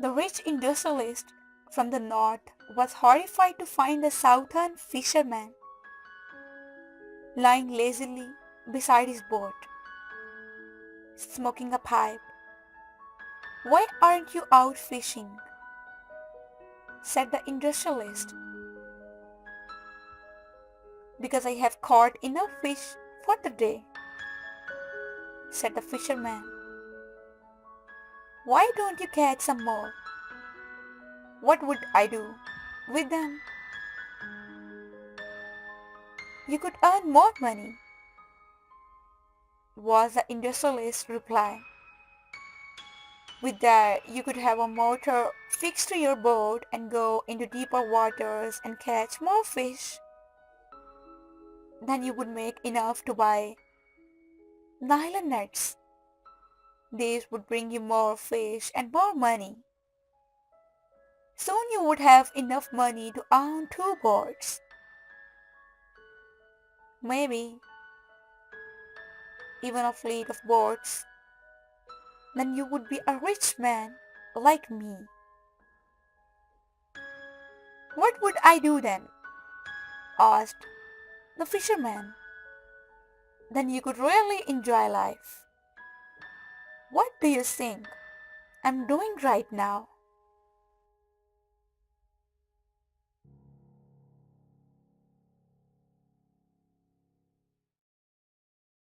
The rich industrialist from the north was horrified to find the southern fisherman lying lazily beside his boat, smoking a pipe. "Why aren't you out fishing?" said the industrialist. "Because I have caught enough fish for the day," said the fisherman. "Why don't you catch some more?" "What would I do with them?" "You could earn more money," was the industrialist's reply. "With that, you could have a motor fixed to your boat and go into deeper waters and catch more fish. Then you would make enough to buy nylon nets. These would bring you more fish and more money. Soon you would have enough money to own two boats, maybe even a fleet of boats. Then you would be a rich man like me." "What would I do then?" asked the fisherman. "Then you could really enjoy life. What do you think I'm doing right now?"